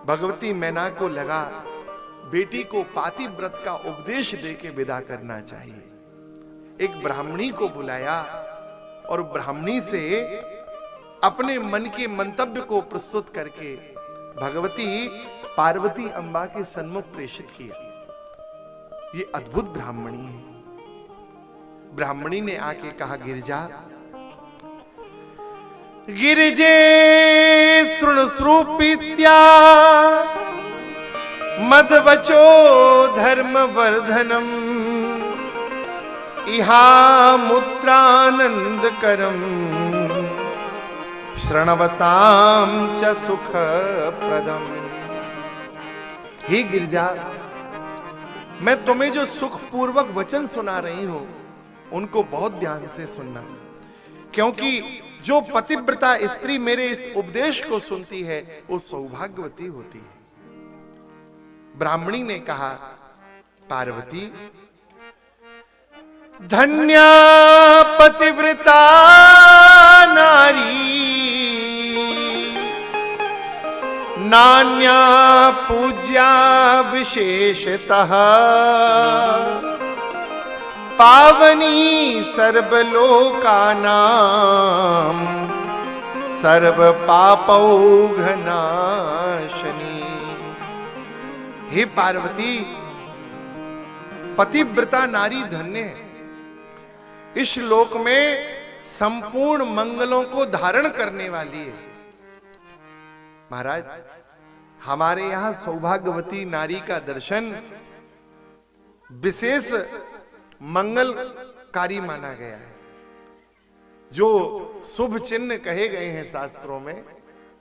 भगवती मैना को लगा बेटी को पातिव्रत का उपदेश देके विदा करना चाहिए। एक ब्राह्मणी को बुलाया और ब्राह्मणी से अपने मन के मंतव्य को प्रस्तुत करके भगवती पार्वती अम्बा के सन्मुख प्रेषित किया। ये अद्भुत ब्राह्मणी है। ब्राह्मणी ने आके कहा, गिरिजा, गिरिजे शृणुश्रूपीत्या मदवचो धर्म वर्धनम इहा मुत्रानंद करम श्रणवताम च सुख प्रदम। हे गिरिजा, मैं तुम्हें जो सुख पूर्वक वचन सुना रही हूं उनको बहुत ध्यान से सुनना, क्योंकि जो पतिव्रता स्त्री मेरे इस उपदेश को सुनती है वो सौभाग्यवती होती है। ब्राह्मणी ने कहा, पार्वती, धन्या पतिव्रता नारी नान्या पूज्या विशेषतः पावनी सर्वलोकानां सर्व पापौघनाशनी। हे पार्वती, पतिव्रता नारी धन्य है। इस श्लोक में संपूर्ण मंगलों को धारण करने वाली है। महाराज, हमारे यहां सौभाग्यवती नारी का दर्शन विशेष मंगलकारी माना गया है। जो शुभ चिन्ह कहे गए हैं शास्त्रों में,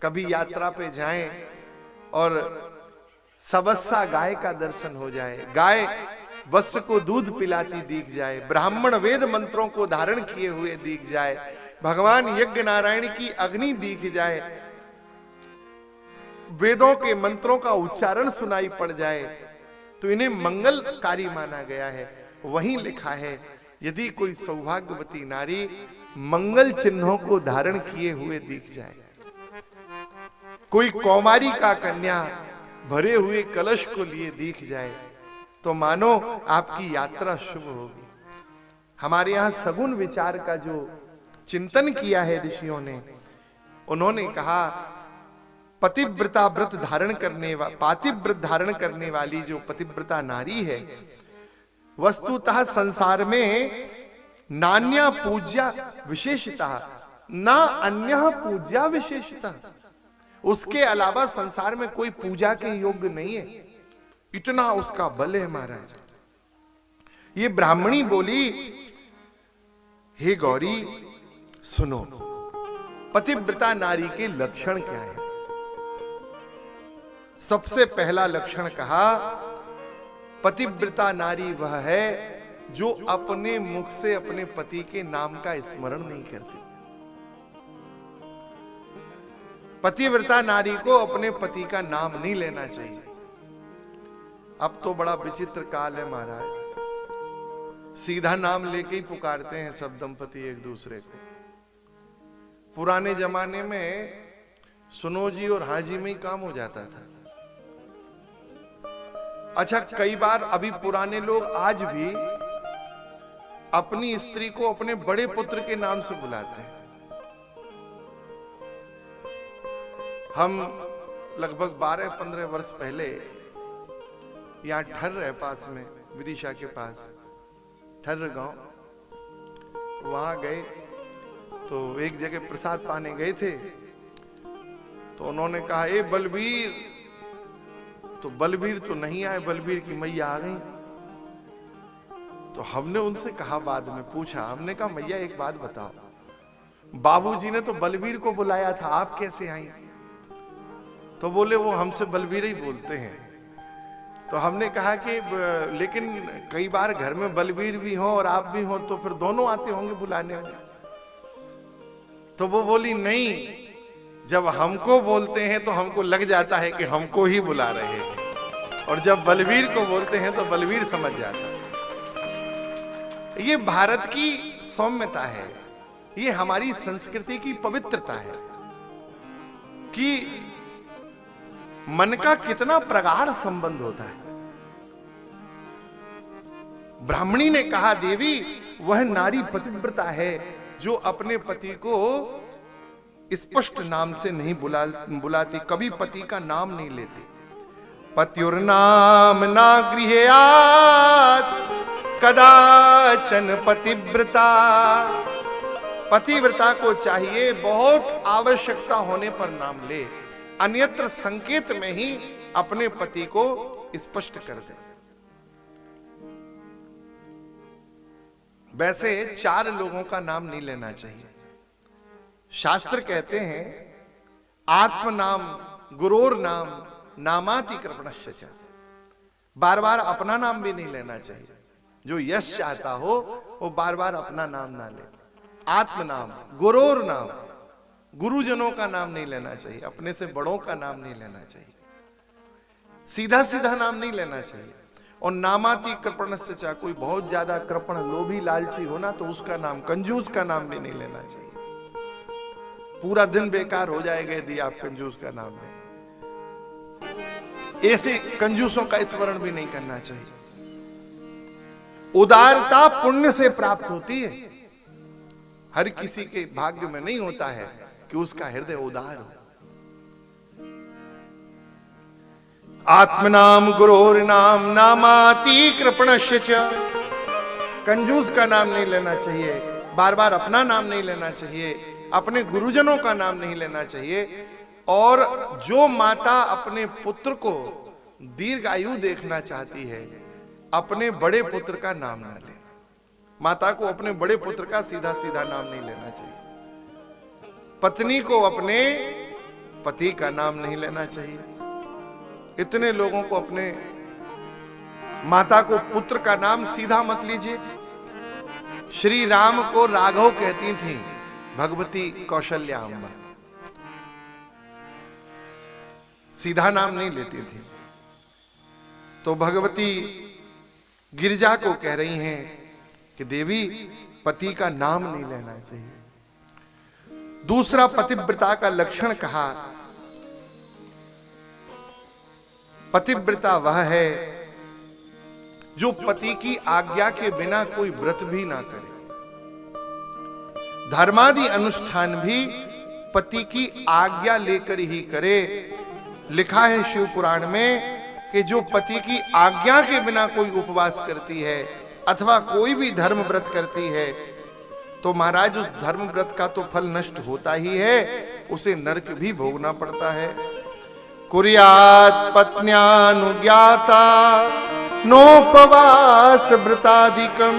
कभी यात्रा पे जाएं और सबस्सा गाय का दर्शन हो जाए, गाय वत्स को दूध पिलाती दिख जाए, ब्राह्मण वेद मंत्रों को धारण किए हुए दिख जाए, भगवान यज्ञ नारायण की अग्नि दिख जाए, वेदों के मंत्रों का उच्चारण सुनाई पड़ जाए, तो इन्हें मंगलकारी माना गया है। वहीं लिखा है, यदि कोई सौभाग्यवती नारी मंगल चिन्हों को धारण किए हुए दिख जाए, कोई कौमारी का कन्या भरे हुए कलश को लिए दिख जाए, तो मानो आपकी यात्रा शुभ होगी। हमारे यहां सगुन विचार का जो चिंतन किया है ऋषियों ने, उन्होंने कहा, पतिव्रता व्रत धारण करने पातिव्रत धारण करने वाली जो पतिव्रता नारी है, वस्तुतः संसार में नान्या पूज्या विशेषतः ना अन्य पूज्या विशेषतः, उसके अलावा संसार में कोई पूजा के योग्य नहीं है। इतना उसका बल है महाराज। ये ब्राह्मणी बोली, हे गौरी सुनो, पतिव्रता नारी के लक्षण क्या है। सबसे पहला लक्षण कहा, पतिव्रता नारी वह है जो अपने मुख से अपने पति के नाम का स्मरण नहीं करती। पतिव्रता नारी को अपने पति का नाम नहीं लेना चाहिए। अब तो बड़ा विचित्र काल है महाराज, सीधा नाम लेके ही पुकारते हैं सब दंपति एक दूसरे को। पुराने जमाने में सुनो जी और हाजी में ही काम हो जाता था। अच्छा, कई बार अभी पुराने लोग आज भी अपनी स्त्री को अपने बड़े पुत्र के नाम से बुलाते हैं। हम लगभग 12-15 वर्ष पहले यहां ठर्र है पास में, विदिशा के पास ठर्र गांव, वहां गए तो एक जगह प्रसाद पाने गए थे, तो उन्होंने कहा, ए बलबीर, तो बलबीर तो नहीं आए, बलबीर की मैया आ गई। तो हमने उनसे कहा, बाद में पूछा, हमने कहा, मैया एक बात बताओ, बाबूजी ने तो बलबीर को बुलाया था, आप कैसे आई? तो बोले, वो हमसे बलबीर ही बोलते हैं। तो हमने कहा कि लेकिन कई बार घर में बलबीर भी हो और आप भी हो, तो फिर दोनों आते होंगे बुलाने में। तो वो बोली, नहीं, जब हमको बोलते हैं तो हमको लग जाता है कि हमको ही बुला रहे हैं, और जब बलबीर को बोलते हैं तो बलबीर समझ जाता है। ये भारत की सौम्यता है, ये हमारी संस्कृति की पवित्रता है कि मन का कितना प्रगाढ़ संबंध होता है। ब्राह्मणी ने कहा, देवी वह नारी पतिव्रता है जो अपने पति को स्पष्ट नाम से नहीं बुलाती, कभी पति का नाम नहीं लेती। पत्युर्नाम ना गृह्यात् कदाचन पतिव्रता। पतिव्रता को चाहिए बहुत आवश्यकता होने पर नाम ले, अन्यत्र संकेत में ही अपने पति को स्पष्ट कर दे। वैसे 4 लोगों का नाम नहीं लेना चाहिए। शास्त्र कहते हैं आत्म नाम गुरोर नाम नामाति कृपणश्च च। बार बार अपना नाम भी नहीं लेना चाहिए। जो यश चाहता हो वो बार बार अपना नाम ना ले। आत्म नाम गुरोर नाम, गुरुजनों का नाम नहीं लेना चाहिए, अपने से बड़ों का नाम नहीं लेना चाहिए, सीधा सीधा नाम नहीं लेना चाहिए। और नामाति कृपणस्य च, कोई बहुत ज्यादा कृपण लोभी लालची हो ना तो उसका नाम, कंजूस का नाम भी नहीं लेना चाहिए। पूरा दिन बेकार हो जाएगा यदि आप कंजूस का नाम लें। ऐसे कंजूसों का स्मरण भी नहीं करना चाहिए। उदारता पुण्य से प्राप्त होती है। हर किसी के भाग्य में नहीं होता है कि उसका हृदय उदार हो। आत्मनाम गुरोर नाम नामाति कृपणस्य च। कंजूस का नाम नहीं लेना चाहिए, बार बार अपना नाम नहीं लेना चाहिए, अपने गुरुजनों का नाम नहीं लेना चाहिए। और जो माता अपने पुत्र को दीर्घायु देखना चाहती है, अपने बड़े पुत्र का नाम ना ले। माता को अपने बड़े पुत्र का सीधा सीधा नाम नहीं लेना चाहिए। पत्नी को अपने पति का नाम नहीं लेना चाहिए। इतने लोगों को अपने माता को पुत्र का नाम सीधा मत लीजिए। श्री राम को राघव कहती थी भगवती कौशल्या अम्बा, सीधा नाम नहीं लेती थी। तो भगवती गिरिजा को कह रही हैं कि देवी पति का नाम नहीं लेना चाहिए। दूसरा पतिव्रता का लक्षण कहा, पतिव्रता वह है जो पति की आज्ञा के बिना कोई व्रत भी ना करे, धर्मादि अनुष्ठान भी पति की आज्ञा लेकर ही करे। लिखा है शिव पुराण में कि जो पति की आज्ञा के बिना कोई उपवास करती है अथवा कोई भी धर्म व्रत करती है तो महाराज उस धर्म व्रत का तो फल नष्ट होता ही है, उसे नरक भी भोगना पड़ता है। कुर्यात् पत्न्यानुज्ञाता नोपवास व्रतादिकम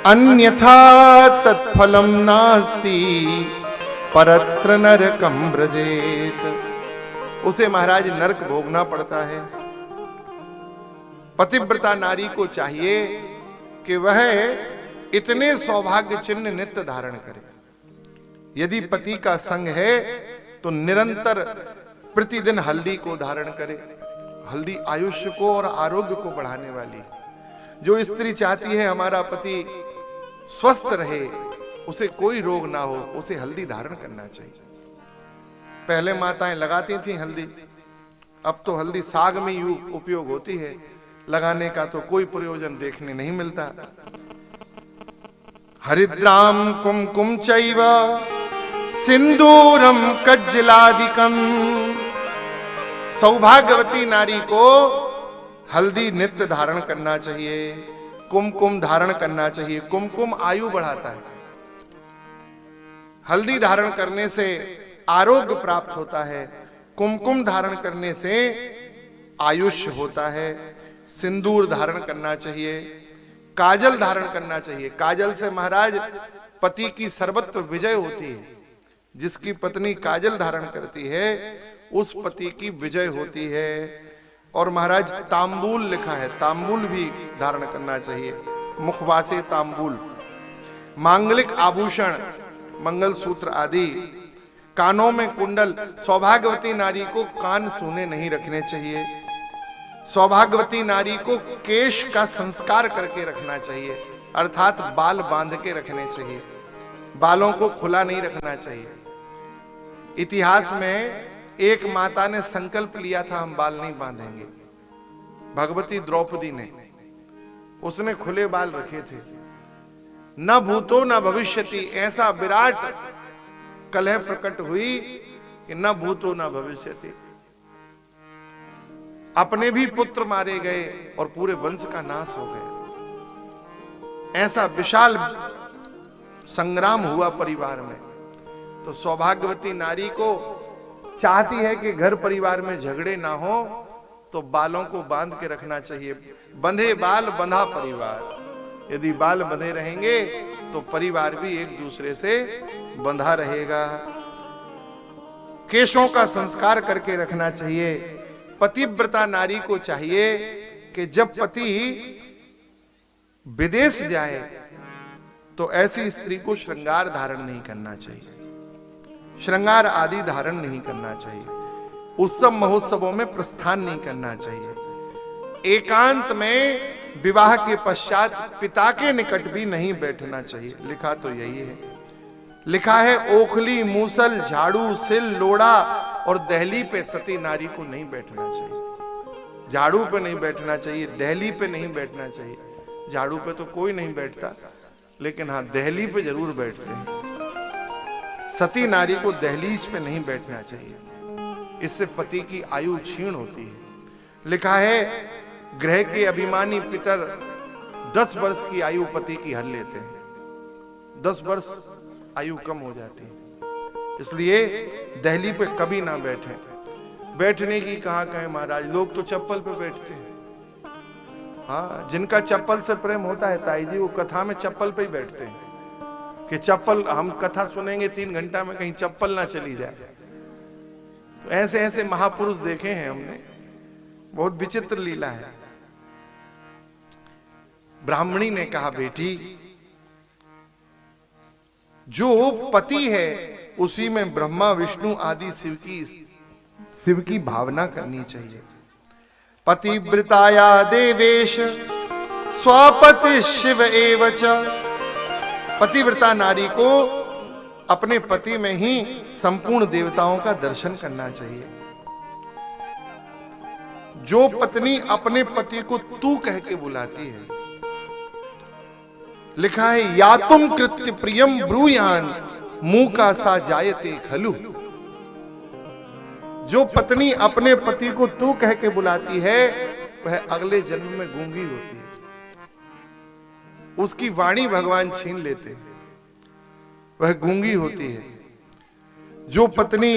अन्यथा तत्फलम नास्ति परत्र नरकम व्रजेत। उसे महाराज नरक भोगना पड़ता है। पतिव्रता नारी को चाहिए कि वह इतने सौभाग्य चिन्ह नित्य धारण करे। यदि पति का संग है तो निरंतर प्रतिदिन हल्दी को धारण करे। हल्दी आयुष्य को और आरोग्य को बढ़ाने वाली। जो स्त्री चाहती है हमारा पति स्वस्थ रहे, उसे कोई रोग ना हो, उसे हल्दी धारण करना चाहिए। पहले माताएं लगाती थी हल्दी, अब तो हल्दी साग में ही उपयोग होती है, लगाने का तो कोई प्रयोजन देखने नहीं मिलता। हरिद्राम कुमकुम चैव सिंदूरम कज्जलादिकम। सौभाग्यवती नारी को हल्दी नित्य धारण करना चाहिए, कुमकुम धारण करना चाहिए। कुमकुम आयु बढ़ाता है। हल्दी धारण करने से आरोग्य प्राप्त होता है, कुमकुम धारण करने से आयुष्य होता है। सिंदूर धारण करना चाहिए, काजल धारण करना चाहिए। काजल से महाराज पति की सर्वत्र विजय होती है। जिसकी पत्नी काजल धारण करती है उस पति की विजय होती है। और महाराज तांबूल लिखा है, तांबूल भी धारण करना चाहिए। मुखवासे तांबूल, मांगलिक आभूषण, मंगलसूत्र आदि, कानों में कुंडल। सौभाग्यवती नारी को कान सूने नहीं रखने चाहिए। सौभाग्यवती नारी को केश का संस्कार करके रखना चाहिए, अर्थात बाल बांध के रखने चाहिए। बालों को खुला नहीं रखना चाहिए। इतिहास में एक माता ने संकल्प लिया था हम बाल नहीं बांधेंगे, भगवती द्रौपदी ने, उसने खुले बाल रखे थे। न भूतो न भविष्यति, ऐसा विराट कलह प्रकट हुई कि न भूतो न भविष्यति। अपने भी पुत्र मारे गए और पूरे वंश का नाश हो गया। ऐसा विशाल संग्राम हुआ परिवार में। तो सौभाग्यवती नारी को चाहती है कि घर परिवार में झगड़े ना हो, तो बालों को बांध के रखना चाहिए। बंधे बाल बंधा परिवार। यदि बाल बंधे रहेंगे तो परिवार भी एक दूसरे से बंधा रहेगा। केशों का संस्कार करके रखना चाहिए। पतिव्रता नारी को चाहिए कि जब पति विदेश जाए तो ऐसी स्त्री को श्रृंगार धारण नहीं करना चाहिए, श्रृंगार आदि धारण नहीं करना चाहिए, उत्सव महोत्सवों में प्रस्थान नहीं करना चाहिए, एकांत में विवाह के पश्चात पिता के निकट भी नहीं बैठना चाहिए। लिखा तो यही है। लिखा है ओखली, मूसल, झाड़ू, सिल, लोड़ा और दहली पे सती नारी को नहीं बैठना चाहिए। झाड़ू पे नहीं बैठना चाहिए, दहली पे नहीं बैठना चाहिए। झाड़ू पे तो कोई नहीं बैठता, लेकिन हाँ दहली पे जरूर बैठते हैं। सती नारी को दहलीज पे नहीं बैठना चाहिए, इससे पति की आयु क्षीण होती है। लिखा है ग्रह के अभिमानी पितर 10 वर्ष की आयु पति की हर लेते हैं, 10 वर्ष आयु कम हो जाती है। इसलिए दहली पे कभी ना बैठे। बैठने की कहाँ कहें महाराज, लोग तो चप्पल पे बैठते हैं। हाँ, जिनका चप्पल से प्रेम होता है ताई जी, वो कथा में चप्पल पे ही बैठते हैं कि चप्पल, हम कथा सुनेंगे 3 घंटा में कहीं चप्पल ना चली जाए। तो ऐसे ऐसे महापुरुष देखे हैं हमने, बहुत विचित्र लीला है। ब्राह्मणी ने कहा बेटी, जो पति है उसी में ब्रह्मा विष्णु आदि शिव की भावना करनी चाहिए। पतिव्रताया देवेश स्वपति शिव एव च। पतिव्रता नारी को अपने पति में ही संपूर्ण देवताओं का दर्शन करना चाहिए। जो पत्नी अपने पति को तू कह के बुलाती है, लिखा है या तुम कृत्य प्रियम ब्रूयान मूका सा जायते खलु। जो पत्नी अपने पति को तू कह के बुलाती है वह अगले जन्म में गूंगी होती है, उसकी वाणी भगवान छीन लेते हैं, वह गूंगी होती है। जो पत्नी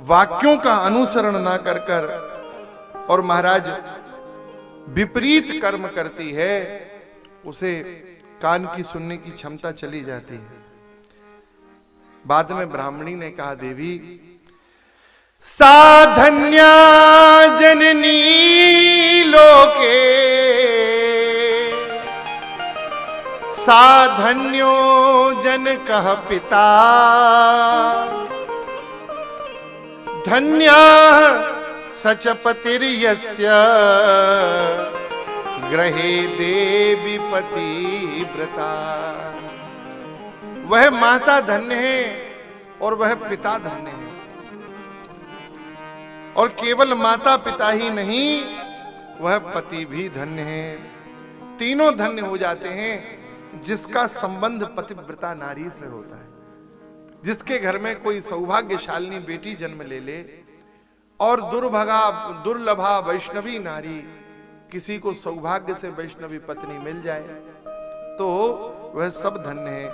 वाक्यों का अनुसरण ना कर कर और महाराज विपरीत कर्म करती है, उसे कान की सुनने की क्षमता चली जाती है। बाद में ब्राह्मणी ने कहा देवी, साधन्या जननी लोके साधन्यो जनकः पिता धन्या सच पतिर्यस्य ग्रहे देवी पतिव्रता। वह माता धन्य है और वह पिता धन्य है। और केवल माता पिता ही नहीं, वह पति भी धन्य है। तीनों धन्य हो जाते हैं जिसका संबंध पतिव्रता नारी से होता है। जिसके घर में कोई सौभाग्यशालिनी बेटी जन्म ले ले और दुर्लभा वैष्णवी नारी, किसी को सौभाग्य से वैष्णवी पत्नी मिल जाए, तो वह सब धन्य है।